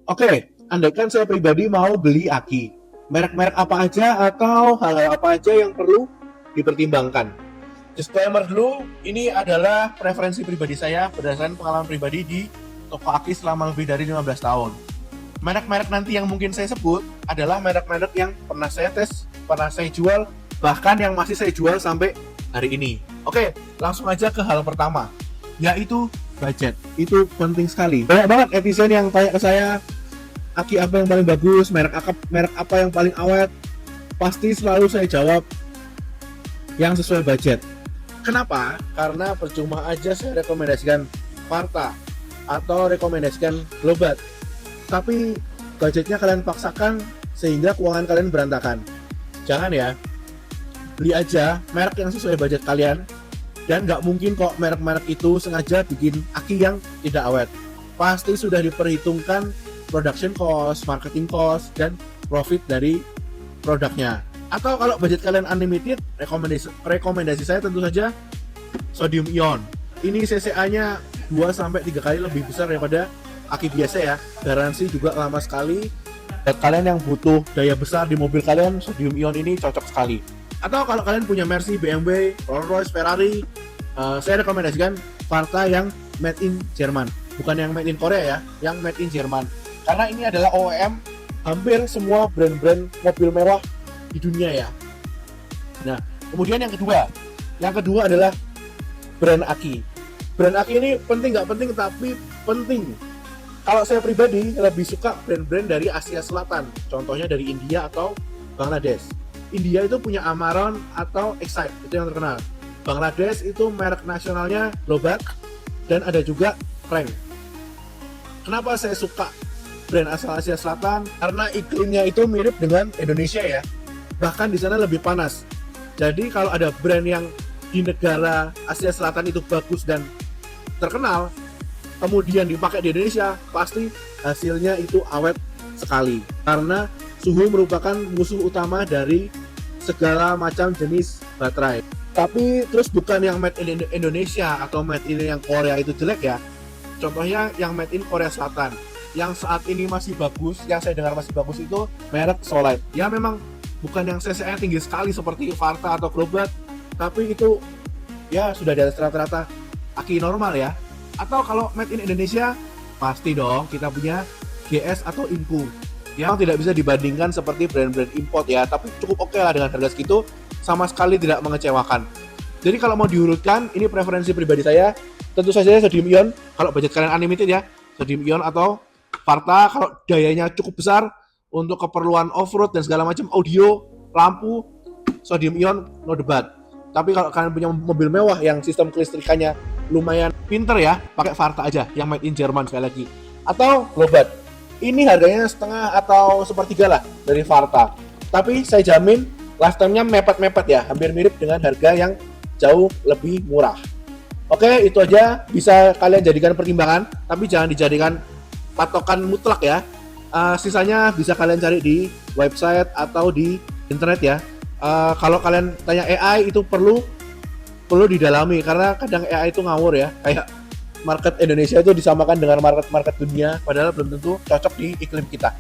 Oke, andaikan saya pribadi mau beli aki, merek-merek apa aja atau hal-hal apa aja yang perlu dipertimbangkan? Disclaimer dulu, ini adalah preferensi pribadi saya berdasarkan pengalaman pribadi di toko aki selama lebih dari 15 tahun. Merek-merek nanti yang mungkin saya sebut adalah merek-merek yang pernah saya tes, pernah saya jual, bahkan yang masih saya jual sampai hari ini. Oke, langsung aja ke hal pertama, yaitu budget. Itu penting sekali. Banyak banget netizen yang tanya ke saya, aki apa yang paling bagus, merek apa yang paling awet. Pasti selalu saya jawab yang sesuai budget. Kenapa? Karena percuma aja saya rekomendasikan Varta atau rekomendasikan Globat, tapi budgetnya kalian paksakan sehingga keuangan kalian berantakan. Jangan ya, beli aja merek yang sesuai budget kalian. Dan nggak mungkin kok merek-merek itu sengaja bikin aki yang tidak awet. Pasti sudah diperhitungkan production cost, marketing cost, dan profit dari produknya. Atau kalau budget kalian unlimited, rekomendasi saya tentu saja sodium ion. Ini CCA-nya 2-3 kali lebih besar daripada aki biasa ya. Garansi juga lama sekali. Dan kalian yang butuh daya besar di mobil kalian, sodium ion ini cocok sekali. Atau kalau kalian punya Mercy, BMW, Rolls-Royce, Ferrari, saya rekomendasikan Varta yang made in Jerman. Bukan yang made in Korea ya, yang made in Jerman. Karena ini adalah OEM hampir semua brand-brand mobil mewah di dunia ya. Nah, kemudian yang kedua adalah brand aki. Brand aki ini penting nggak penting, tapi penting. Kalau saya pribadi lebih suka brand-brand dari Asia Selatan, contohnya dari India atau Bangladesh. India itu punya Amaron atau Excite, itu yang terkenal. Bangladesh itu merek nasionalnya Globat, dan ada juga Frank. Kenapa saya suka brand asal Asia Selatan? Karena iklimnya itu mirip dengan Indonesia ya. Bahkan di sana lebih panas. Jadi kalau ada brand yang di negara Asia Selatan itu bagus dan terkenal, kemudian dipakai di Indonesia, pasti hasilnya itu awet sekali. Karena suhu merupakan musuh utama dari segala macam jenis baterai. Tapi terus bukan yang made in Indonesia atau made in yang Korea itu jelek ya. Contohnya yang made in Korea Selatan, yang saat ini masih bagus, yang saya dengar masih bagus itu merek Solite. Ya memang bukan yang CCA tinggi sekali seperti Varta atau Globat, tapi itu ya sudah di atas rata-rata aki normal ya. Atau kalau made in Indonesia, pasti dong kita punya GS atau Inku, yang tidak bisa dibandingkan seperti brand-brand import ya, tapi cukup oke lah dengan harga segitu, sama sekali tidak mengecewakan. Jadi kalau mau diurutkan, ini preferensi pribadi saya, tentu saja sodium ion kalau budget kalian unlimited ya, sodium ion atau Varta kalau dayanya cukup besar untuk keperluan off-road dan segala macam, audio, lampu, sodium ion no debat. Tapi kalau kalian punya mobil mewah yang sistem kelistrikannya lumayan pinter ya, pakai Varta aja yang made in Jerman sekali lagi. Atau Globat. Ini harganya setengah atau sepertiga lah dari Varta. Tapi saya jamin lifetime-nya mepet-mepet ya, hampir mirip dengan harga yang jauh lebih murah. Oke, itu aja bisa kalian jadikan pertimbangan, tapi jangan dijadikan patokan mutlak ya. Sisanya bisa kalian cari di website atau di internet ya. Kalau kalian tanya AI itu perlu didalami, karena kadang AI itu ngawur ya. Kayak market Indonesia itu disamakan dengan market dunia, padahal belum tentu cocok di iklim kita.